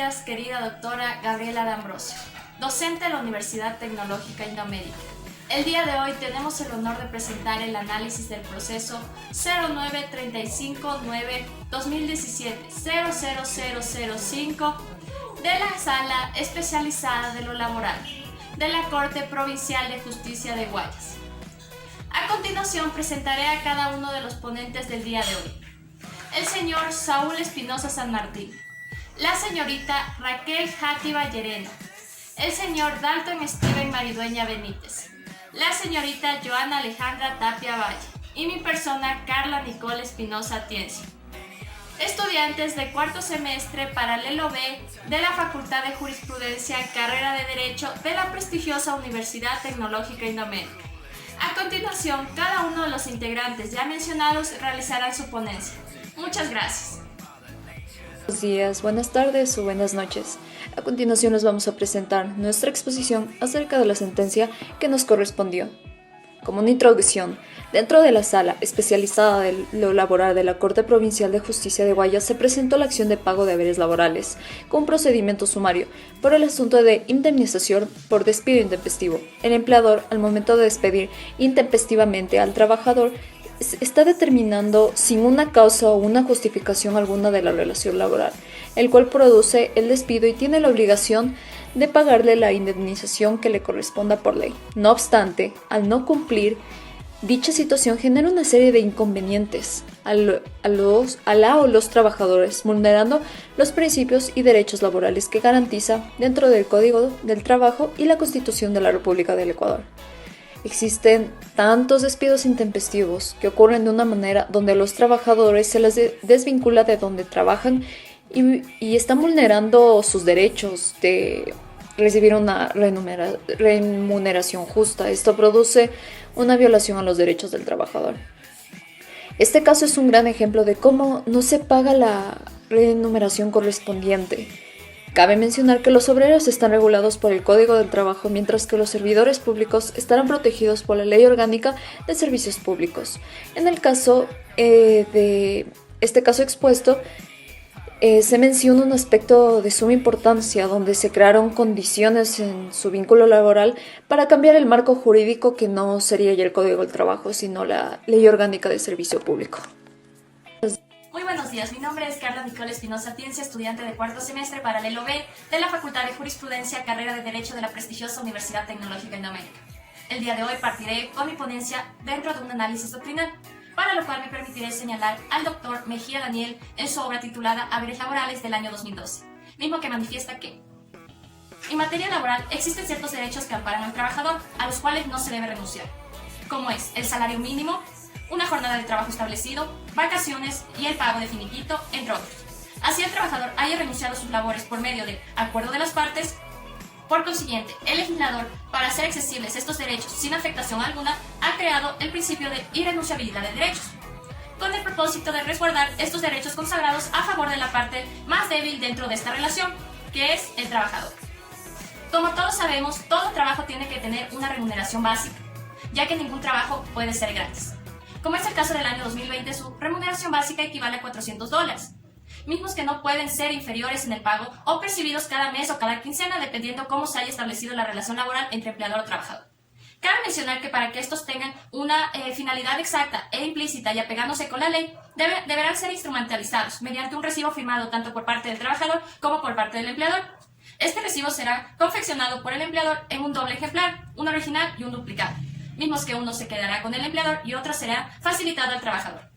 días, querida doctora Gabriela D'Ambrosio, docente de la Universidad Tecnológica Indoamérica. El día de hoy tenemos el honor de presentar el análisis del proceso 0935-9-2017-00005 de la Sala Especializada de lo Laboral de la Corte Provincial de Justicia de Guayas. A continuación presentaré a cada uno de los ponentes del día de hoy. El señor Saúl Espinosa San Martín, la señorita Raquel Játiva Llerena, el señor Dalton Steven Maridueña Benítez, la señorita Joana Alejandra Tapia Valle y mi persona Carla Nicole Espinosa Atiencio. Estudiantes de cuarto semestre paralelo B de la Facultad de Jurisprudencia, carrera de Derecho de la prestigiosa Universidad Tecnológica Indoamérica. A continuación, cada uno de los integrantes ya mencionados realizarán su ponencia. Muchas gracias. Buenos días, buenas tardes o buenas noches. A continuación les vamos a presentar nuestra exposición acerca de la sentencia que nos correspondió. Como una introducción, dentro de la Sala Especializada de lo Laboral de la Corte Provincial de Justicia de Guayas se presentó la acción de pago de haberes laborales con procedimiento sumario por el asunto de indemnización por despido intempestivo. El empleador, al momento de despedir intempestivamente al trabajador, está determinando sin una causa o una justificación alguna de la relación laboral, el cual produce el despido y tiene la obligación de pagarle la indemnización que le corresponda por ley. No obstante, al no cumplir, dicha situación genera una serie de inconvenientes a la o los trabajadores, vulnerando los principios y derechos laborales que garantiza dentro del Código del Trabajo y la Constitución de la República del Ecuador. Existen tantos despidos intempestivos que ocurren de una manera donde a los trabajadores se les desvincula de donde trabajan y están vulnerando sus derechos de recibir una remuneración justa. Esto produce una violación a los derechos del trabajador. Este caso es un gran ejemplo de cómo no se paga la remuneración correspondiente. Cabe mencionar que los obreros están regulados por el Código del Trabajo, mientras que los servidores públicos estarán protegidos por la Ley Orgánica de Servicios Públicos. En el caso de este caso expuesto, se menciona un aspecto de suma importancia donde se crearon condiciones en su vínculo laboral para cambiar el marco jurídico, que no sería ya el Código del Trabajo, sino la Ley Orgánica de Servicio Público. Muy buenos días, mi nombre es Carla Nicole Espinosa Atiencio, estudiante de cuarto semestre paralelo B de la Facultad de Jurisprudencia, carrera de Derecho de la prestigiosa Universidad Tecnológica Indoamérica. El día de hoy partiré con mi ponencia dentro de un análisis doctrinal, para lo cual me permitiré señalar al doctor Mejía Daniel en su obra titulada Haberes Laborales del año 2012, mismo que manifiesta que en materia laboral existen ciertos derechos que amparan al trabajador, a los cuales no se debe renunciar, como es el salario mínimo, una jornada de trabajo establecido, vacaciones y el pago de finiquito, entre otros. Así el trabajador haya renunciado a sus labores por medio de acuerdo de las partes. Por consiguiente, el legislador, para hacer accesibles estos derechos sin afectación alguna, ha creado el principio de irrenunciabilidad de derechos, con el propósito de resguardar estos derechos consagrados a favor de la parte más débil dentro de esta relación, que es el trabajador. Como todos sabemos, todo trabajo tiene que tener una remuneración básica, ya que ningún trabajo puede ser gratis. Como es el caso del año 2020, su remuneración básica equivale a $400, mismos que no pueden ser inferiores en el pago o percibidos cada mes o cada quincena, dependiendo cómo se haya establecido la relación laboral entre empleador o trabajador. Cabe mencionar que para que estos tengan una finalidad exacta e implícita y apegándose con la ley, deberán ser instrumentalizados mediante un recibo firmado tanto por parte del trabajador como por parte del empleador. Este recibo será confeccionado por el empleador en un doble ejemplar, un original y un duplicado, mismos que uno se quedará con el empleador y otro será facilitado al trabajador.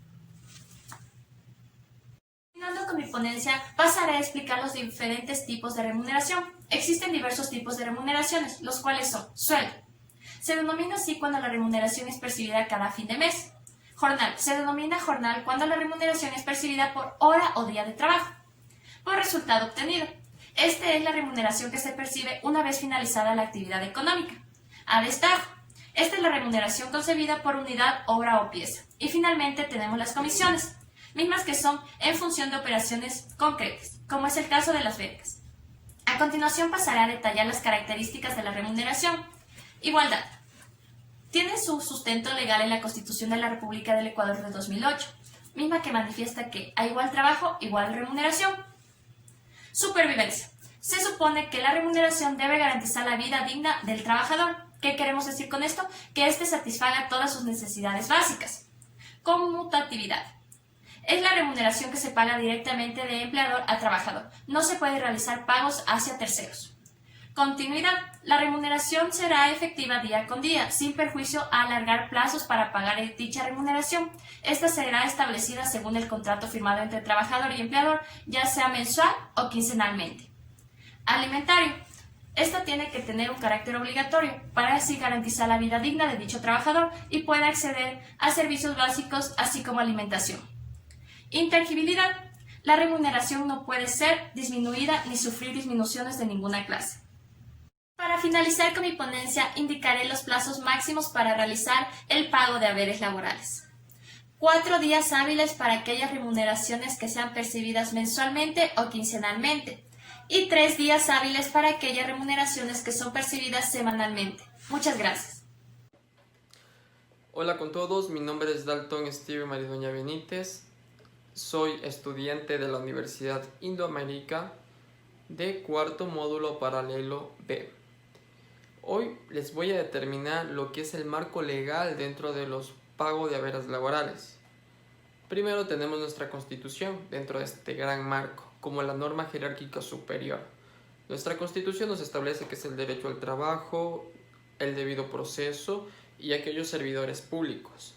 Continuando con mi ponencia, pasaré a explicar los diferentes tipos de remuneración. Existen diversos tipos de remuneraciones, los cuales son sueldo. Se denomina así cuando la remuneración es percibida cada fin de mes. Jornal. Se denomina jornal cuando la remuneración es percibida por hora o día de trabajo. Por resultado obtenido. Esta es la remuneración que se percibe una vez finalizada la actividad económica. A destajo. Esta es la remuneración concebida por unidad, obra o pieza. Y finalmente tenemos las comisiones, mismas que son en función de operaciones concretas, como es el caso de las becas. A continuación pasaré a detallar las características de la remuneración. Igualdad. Tiene su sustento legal en la Constitución de la República del Ecuador de 2008, misma que manifiesta que a igual trabajo, igual remuneración. Supervivencia. Se supone que la remuneración debe garantizar la vida digna del trabajador. ¿Qué queremos decir con esto? Que éste satisfaga todas sus necesidades básicas. Conmutatividad. Es la remuneración que se paga directamente de empleador a trabajador. No se puede realizar pagos hacia terceros. Continuidad. La remuneración será efectiva día con día, sin perjuicio a alargar plazos para pagar dicha remuneración. Esta será establecida según el contrato firmado entre trabajador y empleador, ya sea mensual o quincenalmente. Alimentario. Esta tiene que tener un carácter obligatorio para así garantizar la vida digna de dicho trabajador y pueda acceder a servicios básicos así como alimentación. Intangibilidad. La remuneración no puede ser disminuida ni sufrir disminuciones de ninguna clase. Para finalizar con mi ponencia, indicaré los plazos máximos para realizar el pago de haberes laborales. 4 días hábiles para aquellas remuneraciones que sean percibidas mensualmente o quincenalmente. Y 3 días hábiles para aquellas remuneraciones que son percibidas semanalmente. Muchas gracias. Hola con todos, mi nombre es Dalton Steve Maridoña Benítez. Soy estudiante de la Universidad Indoamérica de cuarto módulo paralelo B. Hoy les voy a determinar lo que es el marco legal dentro de los pagos de haberes laborales. Primero tenemos nuestra Constitución dentro de este gran marco, como la norma jerárquica superior. Nuestra Constitución nos establece que es el derecho al trabajo, el debido proceso y aquellos servidores públicos.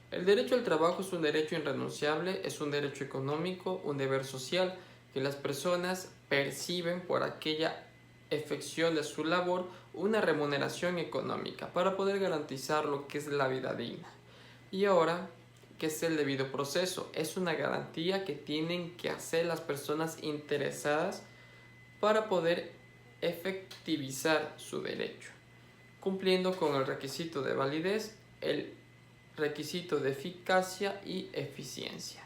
El derecho al trabajo es un derecho irrenunciable, es un derecho económico, un deber social que las personas perciben por aquella efección de su labor una remuneración económica para poder garantizar lo que es la vida digna. Y ahora, ¿qué es el debido proceso? Es una garantía que tienen que hacer las personas interesadas para poder efectivizar su derecho, cumpliendo con el requisito de validez, el requisito de eficacia y eficiencia,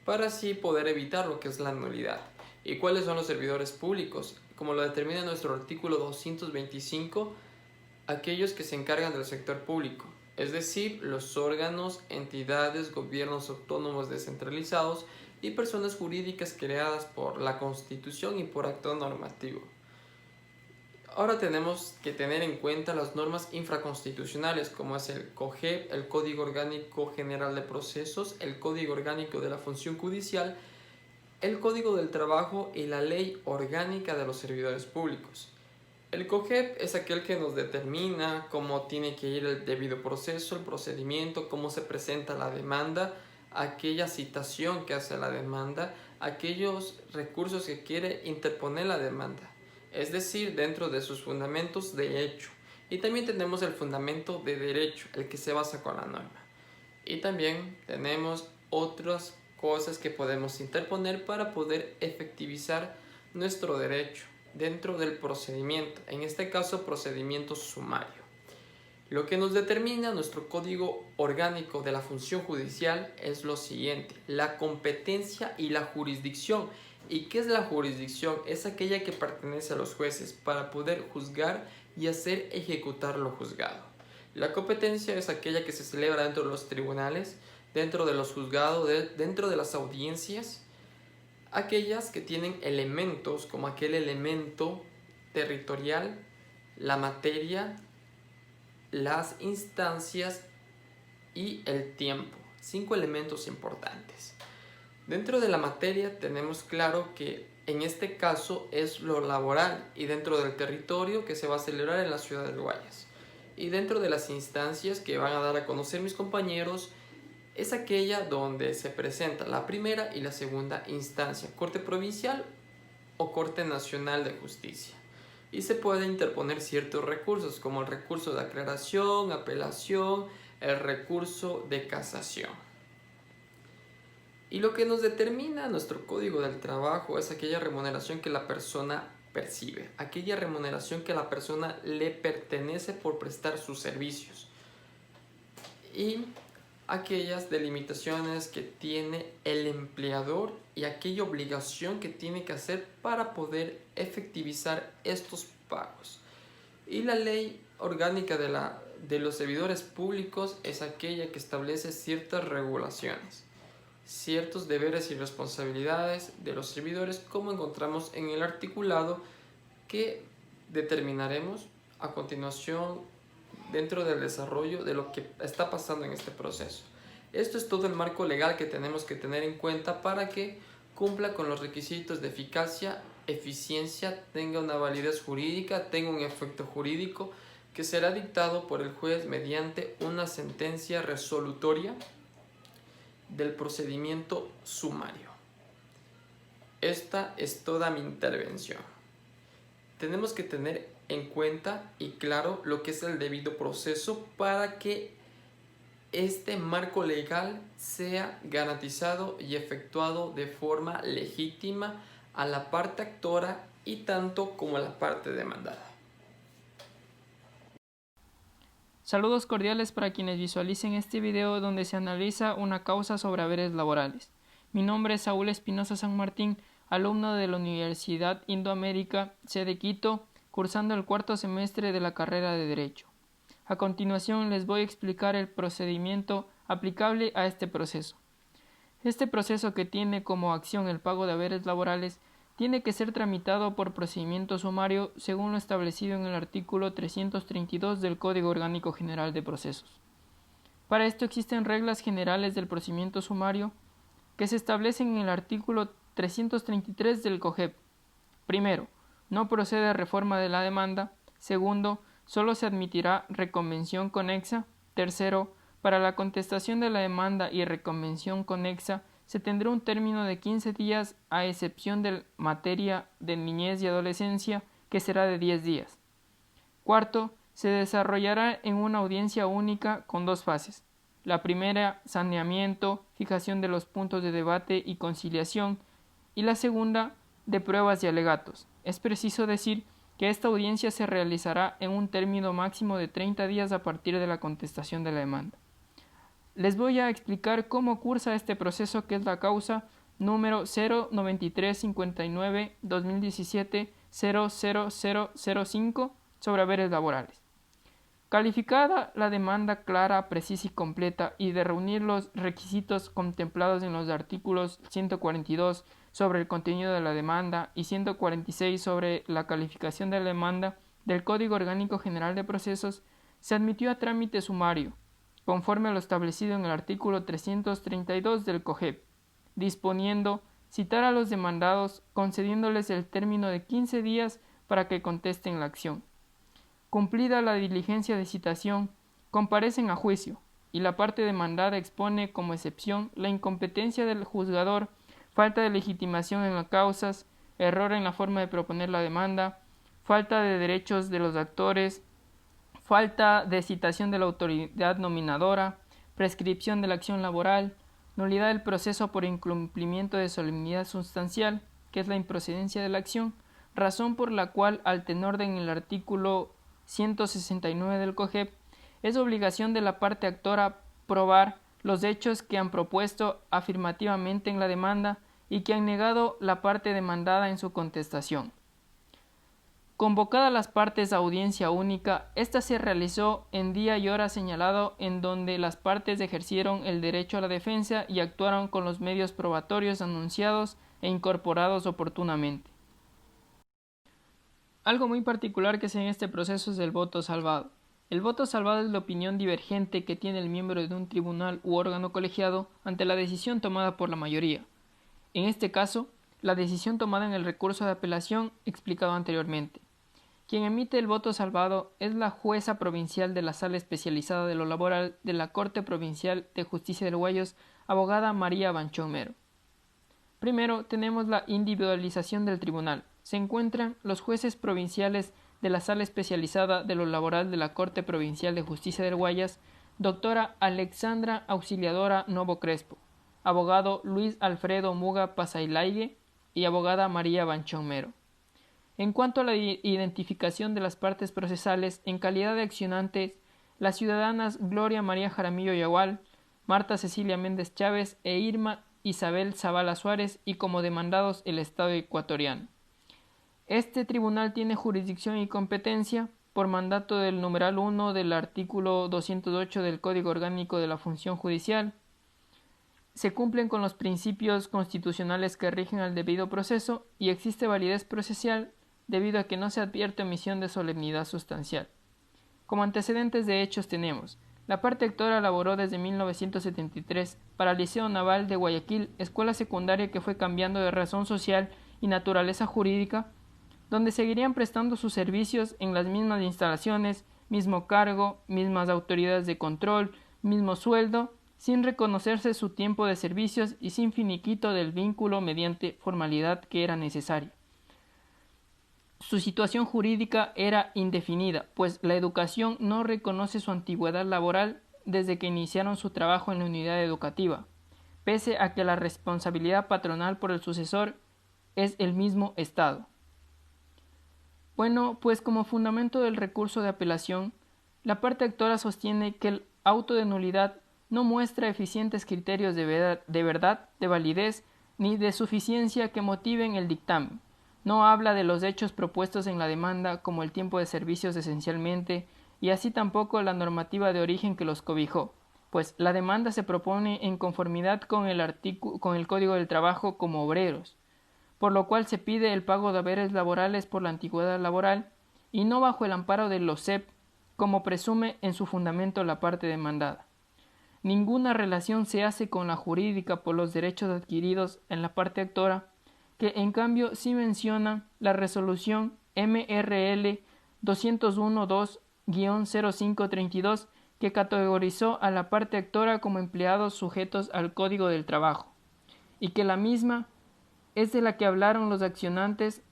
para así poder evitar lo que es la nulidad. ¿Y cuáles son los servidores públicos? Como lo determina nuestro artículo 225, aquellos que se encargan del sector público, es decir, los órganos, entidades, gobiernos autónomos descentralizados y personas jurídicas creadas por la Constitución y por acto normativo. Ahora tenemos que tener en cuenta las normas infraconstitucionales, como es el COGEP, el Código Orgánico General de Procesos, el Código Orgánico de la Función Judicial, el Código del Trabajo y la Ley Orgánica de los Servidores Públicos. El COGEP es aquel que nos determina cómo tiene que ir el debido proceso, el procedimiento, cómo se presenta la demanda, aquella citación que hace la demanda, aquellos recursos que quiere interponer la demanda, es decir, dentro de sus fundamentos de hecho. Y también tenemos el fundamento de derecho, el que se basa con la norma. Y también tenemos otras cosas que podemos interponer para poder efectivizar nuestro derecho dentro del procedimiento, en este caso procedimiento sumario. Lo que nos determina nuestro Código Orgánico de la Función Judicial es lo siguiente: la competencia y la jurisdicción. ¿Y qué es la jurisdicción? Es aquella que pertenece a los jueces para poder juzgar y hacer ejecutar lo juzgado. La competencia es aquella que se celebra dentro de los tribunales, dentro de los juzgados, dentro de las audiencias, aquellas que tienen elementos como aquel elemento territorial, la materia, las instancias y el tiempo. 5 elementos importantes. Dentro de la materia tenemos claro que en este caso es lo laboral y dentro del territorio que se va a celebrar en la ciudad del Guayas. Y dentro de las instancias que van a dar a conocer mis compañeros es aquella donde se presenta la primera y la segunda instancia, Corte Provincial o Corte Nacional de Justicia. Y se pueden interponer ciertos recursos como el recurso de aclaración, apelación, el recurso de casación. Y lo que nos determina nuestro Código del Trabajo es aquella remuneración que la persona percibe, aquella remuneración que a la persona le pertenece por prestar sus servicios y aquellas delimitaciones que tiene el empleador y aquella obligación que tiene que hacer para poder efectivizar estos pagos. Y la ley orgánica de los servidores públicos es aquella que establece ciertas regulaciones, ciertos deberes y responsabilidades de los servidores, como encontramos en el articulado que determinaremos a continuación dentro del desarrollo de lo que está pasando en este proceso. Esto es todo el marco legal que tenemos que tener en cuenta para que cumpla con los requisitos de eficacia, eficiencia, tenga una validez jurídica, tenga un efecto jurídico que será dictado por el juez mediante una sentencia resolutoria del procedimiento sumario. Esta es toda mi intervención. Tenemos que tener en cuenta y claro lo que es el debido proceso para que este marco legal sea garantizado y efectuado de forma legítima a la parte actora y tanto como a la parte demandada. Saludos cordiales para quienes visualicen este video donde se analiza una causa sobre haberes laborales. Mi nombre es Saúl Espinosa San Martín, alumno de la Universidad Indoamérica, sede Quito, cursando el cuarto semestre de la carrera de Derecho. A continuación les voy a explicar el procedimiento aplicable a este proceso. Este proceso, que tiene como acción el pago de haberes laborales, tiene que ser tramitado por procedimiento sumario según lo establecido en el artículo 332 del Código Orgánico General de Procesos. Para esto existen reglas generales del procedimiento sumario que se establecen en el artículo 333 del COGEP. Primero, no procede reforma de la demanda. Segundo, solo se admitirá reconvención conexa. Tercero, para la contestación de la demanda y reconvención conexa se tendrá un término de 15 días a excepción de materia de niñez y adolescencia, que será de 10 días. Cuarto, se desarrollará en una audiencia única con dos fases. La primera, saneamiento, fijación de los puntos de debate y conciliación, y la segunda, de pruebas y alegatos. Es preciso decir que esta audiencia se realizará en un término máximo de 30 días a partir de la contestación de la demanda. Les voy a explicar cómo cursa este proceso, que es la causa número 09359-2017-00005 sobre haberes laborales. Calificada la demanda clara, precisa y completa, y de reunir los requisitos contemplados en los artículos 142 sobre el contenido de la demanda y 146 sobre la calificación de la demanda del Código Orgánico General de Procesos, se admitió a trámite sumario, conforme a lo establecido en el artículo 332 del COGEP, disponiendo citar a los demandados, concediéndoles el término de 15 días para que contesten la acción. Cumplida la diligencia de citación, comparecen a juicio, y la parte demandada expone como excepción la incompetencia del juzgador, falta de legitimación en las causas, error en la forma de proponer la demanda, falta de derechos de los actores, falta de citación de la autoridad nominadora, prescripción de la acción laboral, nulidad del proceso por incumplimiento de solemnidad sustancial, que es la improcedencia de la acción, razón por la cual, al tenor en el artículo 169 del COGEP, es obligación de la parte actora probar los hechos que han propuesto afirmativamente en la demanda y que han negado la parte demandada en su contestación. Convocada las partes a audiencia única, esta se realizó en día y hora señalado, en donde las partes ejercieron el derecho a la defensa y actuaron con los medios probatorios anunciados e incorporados oportunamente. Algo muy particular que se en este proceso es el voto salvado. El voto salvado es la opinión divergente que tiene el miembro de un tribunal u órgano colegiado ante la decisión tomada por la mayoría. En este caso, la decisión tomada en el recurso de apelación explicado anteriormente. Quien emite el voto salvado es la jueza provincial de la Sala Especializada de lo Laboral de la Corte Provincial de Justicia del Guayas, abogada María Banchón Mero. Primero, tenemos la individualización del tribunal. Se encuentran los jueces provinciales de la Sala Especializada de lo Laboral de la Corte Provincial de Justicia del Guayas, doctora Alexandra Auxiliadora Novo Crespo, abogado Luis Alfredo Muga Pasailague y abogada María Banchón Mero. En cuanto a la identificación de las partes procesales, en calidad de accionantes, las ciudadanas Gloria María Jaramillo Yagual, Marta Cecilia Méndez Chávez e Irma Isabel Zavala Suárez, y como demandados el Estado ecuatoriano. Este tribunal tiene jurisdicción y competencia por mandato del numeral 1 del artículo 208 del Código Orgánico de la Función Judicial. Se cumplen con los principios constitucionales que rigen al debido proceso y existe validez procesal debido a que no se advierte omisión de solemnidad sustancial. Como antecedentes de hechos tenemos: la parte actora laboró desde 1973 para el Liceo Naval de Guayaquil, escuela secundaria que fue cambiando de razón social y naturaleza jurídica, donde seguirían prestando sus servicios en las mismas instalaciones, mismo cargo, mismas autoridades de control, mismo sueldo, sin reconocerse su tiempo de servicios y sin finiquito del vínculo mediante formalidad que era necesaria. Su situación jurídica era indefinida, pues la educación no reconoce su antigüedad laboral desde que iniciaron su trabajo en la unidad educativa, pese a que la responsabilidad patronal por el sucesor es el mismo Estado. Bueno, pues como fundamento del recurso de apelación, la parte actora sostiene que el auto de nulidad no muestra eficientes criterios de verdad, de validez, ni de suficiencia que motiven el dictamen. No habla de los hechos propuestos en la demanda, como el tiempo de servicios esencialmente, y así tampoco la normativa de origen que los cobijó, pues la demanda se propone en conformidad con el Código del Trabajo como obreros, por lo cual se pide el pago de haberes laborales por la antigüedad laboral, y no bajo el amparo de los CEP, como presume en su fundamento la parte demandada. Ninguna relación se hace con la jurídica por los derechos adquiridos en la parte actora, que en cambio sí menciona la resolución MRL 201-2-0532 que categorizó a la parte actora como empleados sujetos al Código del Trabajo, y que la misma es de la que hablaron los accionantes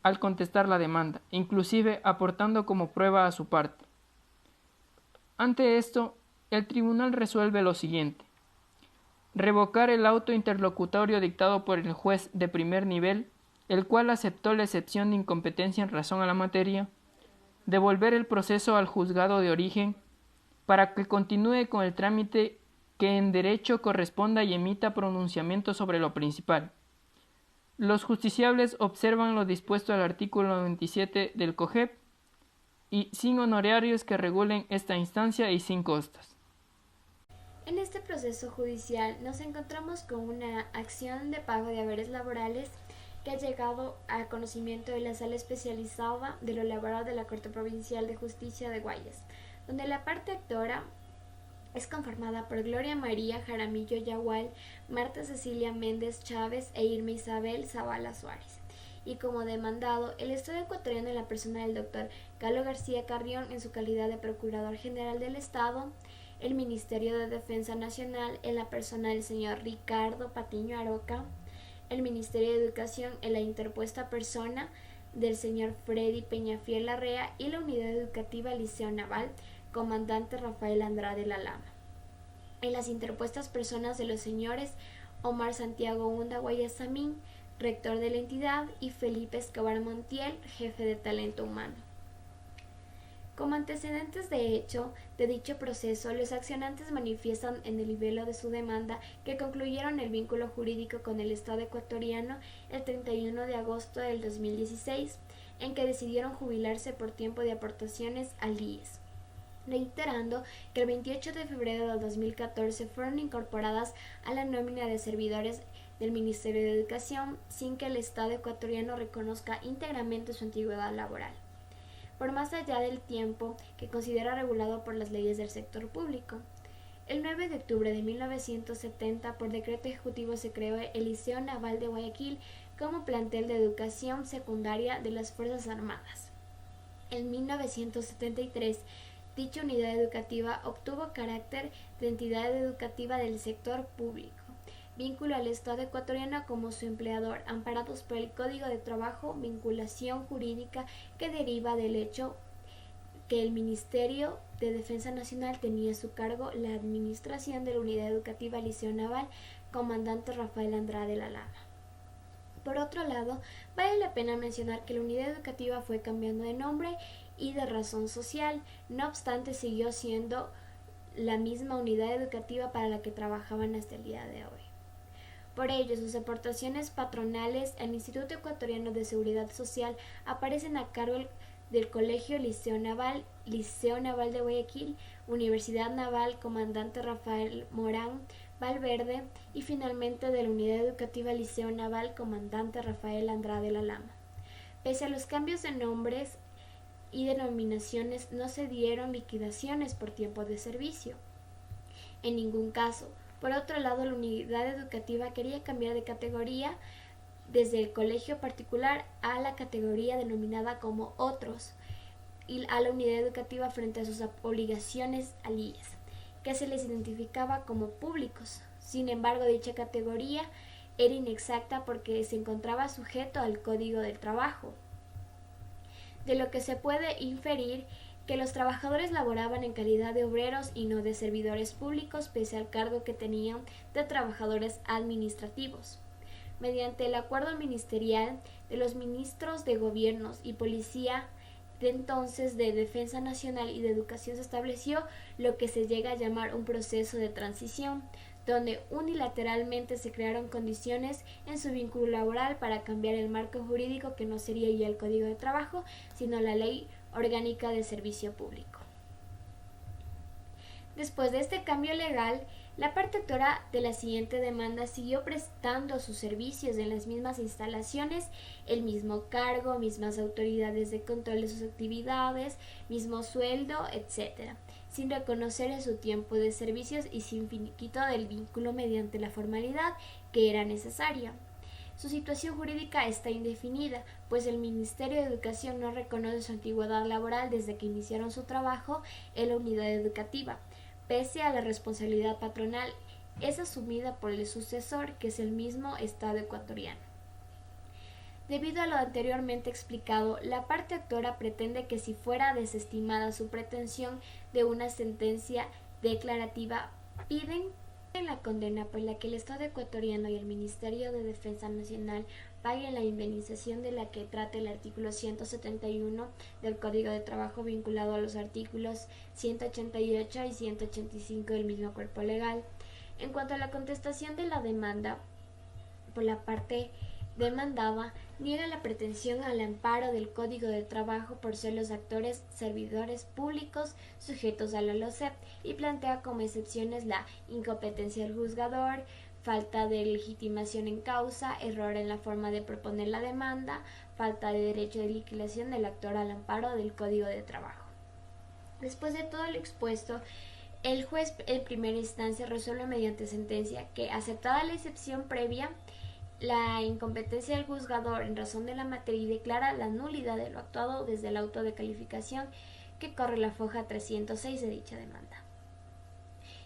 al contestar la demanda, inclusive aportando como prueba a su parte. Ante esto, el tribunal resuelve lo siguiente: revocar el auto interlocutorio dictado por el juez de primer nivel, el cual aceptó la excepción de incompetencia en razón a la materia, devolver el proceso al juzgado de origen para que continúe con el trámite que en derecho corresponda y emita pronunciamiento sobre lo principal. Los justiciables observan lo dispuesto al artículo 97 del COGEP y sin honorarios que regulen esta instancia y sin costas. En este proceso judicial nos encontramos con una acción de pago de haberes laborales que ha llegado a conocimiento de la Sala Especializada de lo Laboral de la Corte Provincial de Justicia de Guayas, donde la parte actora es conformada por Gloria María Jaramillo Yagual, Marta Cecilia Méndez Chávez e Irma Isabel Zavala Suárez. Y como demandado, el Estado ecuatoriano en la persona del doctor Carlos García Carrión en su calidad de Procurador General del Estado, el Ministerio de Defensa Nacional en la persona del señor Ricardo Patiño Aroca, el Ministerio de Educación en la interpuesta persona del señor Freddy Peñafiel Larrea y la Unidad Educativa Liceo Naval, comandante Rafael Andrade La Lama. En las interpuestas personas de los señores Omar Santiago Hunda Guayasamín, rector de la entidad, y Felipe Escobar Montiel, jefe de talento humano. Como antecedentes de hecho de dicho proceso, los accionantes manifiestan en el libelo de su demanda que concluyeron el vínculo jurídico con el Estado ecuatoriano el 31 de agosto del 2016, en que decidieron jubilarse por tiempo de aportaciones al IES, reiterando que el 28 de febrero del 2014 fueron incorporadas a la nómina de servidores del Ministerio de Educación sin que el Estado ecuatoriano reconozca íntegramente su antigüedad laboral, por más allá del tiempo que considera regulado por las leyes del sector público. El 9 de octubre de 1970, por decreto ejecutivo, se creó el Liceo Naval de Guayaquil como plantel de educación secundaria de las Fuerzas Armadas. En 1973, dicha unidad educativa obtuvo carácter de entidad educativa del sector público, vínculo al Estado ecuatoriano como su empleador, amparados por el Código de Trabajo, vinculación jurídica que deriva del hecho que el Ministerio de Defensa Nacional tenía a su cargo la administración de la Unidad Educativa Liceo Naval, comandante Rafael Andrade La Lama. Por otro lado, vale la pena mencionar que la unidad educativa fue cambiando de nombre y de razón social, no obstante siguió siendo la misma unidad educativa para la que trabajaban hasta el día de hoy. Por ello, sus aportaciones patronales al Instituto Ecuatoriano de Seguridad Social aparecen a cargo del Colegio Liceo Naval de Guayaquil, Universidad Naval Comandante Rafael Morán Valverde y finalmente de la Unidad Educativa Liceo Naval Comandante Rafael Andrade La Lama. Pese a los cambios de nombres y denominaciones, no se dieron liquidaciones por tiempo de servicio. En ningún caso. Por otro lado, la unidad educativa quería cambiar de categoría desde el colegio particular a la categoría denominada como otros y a la unidad educativa frente a sus obligaciones alíes, que se les identificaba como públicos. Sin embargo, dicha categoría era inexacta porque se encontraba sujeto al Código del Trabajo, de lo que se puede inferir que los trabajadores laboraban en calidad de obreros y no de servidores públicos, pese al cargo que tenían de trabajadores administrativos. Mediante el acuerdo ministerial de los ministros de gobiernos y policía de entonces de Defensa Nacional y de Educación se estableció lo que se llega a llamar un proceso de transición, donde unilateralmente se crearon condiciones en su vínculo laboral para cambiar el marco jurídico, que no sería ya el Código de Trabajo, sino la Ley Orgánica de Servicio Público. Después de este cambio legal, la parte actora de la siguiente demanda siguió prestando sus servicios en las mismas instalaciones, el mismo cargo, mismas autoridades de control de sus actividades, mismo sueldo, etc., sin reconocer en su tiempo de servicios y sin finiquito del vínculo mediante la formalidad que era necesaria. Su situación jurídica está indefinida, pues el Ministerio de Educación no reconoce su antigüedad laboral desde que iniciaron su trabajo en la unidad educativa. Pese a la responsabilidad patronal, es asumida por el sucesor, que es el mismo Estado ecuatoriano. Debido a lo anteriormente explicado, la parte actora pretende que si fuera desestimada su pretensión de una sentencia declarativa, piden la condena por la que el Estado ecuatoriano y el Ministerio de Defensa Nacional paguen la indemnización de la que trata el artículo 171 del Código de Trabajo, vinculado a los artículos 188 y 185 del mismo cuerpo legal. En cuanto a la contestación de la demanda por la parte demandada, niega la pretensión al amparo del Código de Trabajo por ser los actores servidores públicos sujetos a la LOCEP y plantea como excepciones la incompetencia del juzgador, falta de legitimación en causa, error en la forma de proponer la demanda, falta de derecho de liquidación del actor al amparo del Código de Trabajo. Después de todo lo expuesto, el juez en primera instancia resuelve mediante sentencia que, aceptada la excepción previa, la incompetencia del juzgador en razón de la materia, y declara la nulidad de lo actuado desde el auto de calificación que corre la foja 306 de dicha demanda.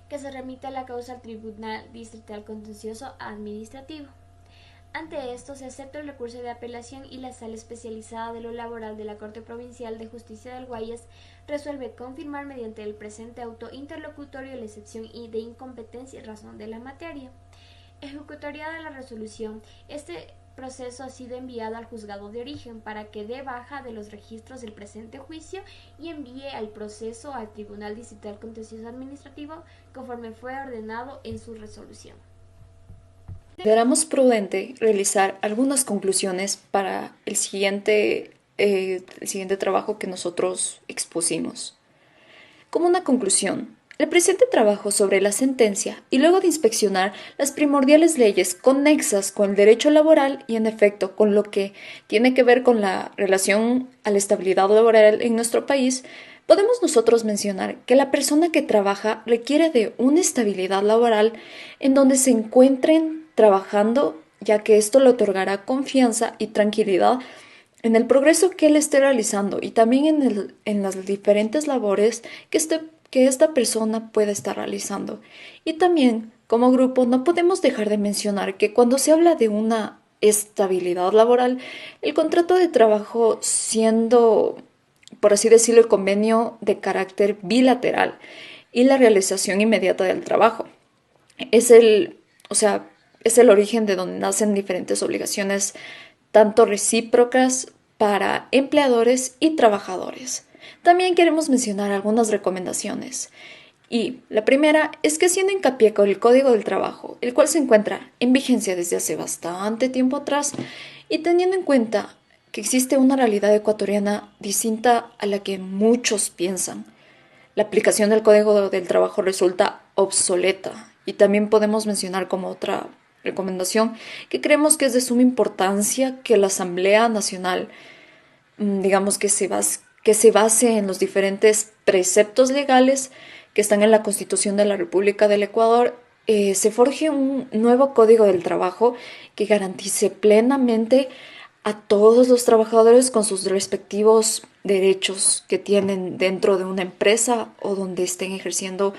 Que se remite la causa al Tribunal Distrital Contencioso Administrativo. Ante esto, se acepta el recurso de apelación y la Sala Especializada de lo Laboral de la Corte Provincial de Justicia del Guayas resuelve confirmar mediante el presente auto interlocutorio la excepción de incompetencia y razón de la materia. Ejecutoriada la resolución, este proceso ha sido enviado al juzgado de origen para que dé baja de los registros del presente juicio y envíe al proceso al Tribunal Distrital Contencioso Administrativo conforme fue ordenado en su resolución. Consideramos prudente realizar algunas conclusiones para el siguiente trabajo que nosotros expusimos. Como una conclusión, el presente trabajo sobre la sentencia, y luego de inspeccionar las primordiales leyes conexas con el derecho laboral y en efecto con lo que tiene que ver con la relación a la estabilidad laboral en nuestro país, podemos nosotros mencionar que la persona que trabaja requiere de una estabilidad laboral en donde se encuentren trabajando, ya que esto le otorgará confianza y tranquilidad en el progreso que él esté realizando y también en las diferentes labores que esta persona pueda estar realizando. Y también, como grupo, no podemos dejar de mencionar que cuando se habla de una estabilidad laboral, el contrato de trabajo siendo, por así decirlo, el convenio de carácter bilateral y la realización inmediata del trabajo. Es el origen de donde nacen diferentes obligaciones, tanto recíprocas para empleadores y trabajadores. También queremos mencionar algunas recomendaciones. Y la primera es que, haciendo hincapié con el Código del Trabajo, el cual se encuentra en vigencia desde hace bastante tiempo atrás, y teniendo en cuenta que existe una realidad ecuatoriana distinta a la que muchos piensan, la aplicación del Código del Trabajo resulta obsoleta. Y también podemos mencionar como otra recomendación que creemos que es de suma importancia que la Asamblea Nacional digamos, que se base en los diferentes preceptos legales que están en la Constitución de la República del Ecuador, se forje un nuevo código del trabajo que garantice plenamente a todos los trabajadores con sus respectivos derechos que tienen dentro de una empresa o donde estén ejerciendo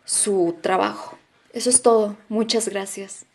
su trabajo. Eso es todo. Muchas gracias.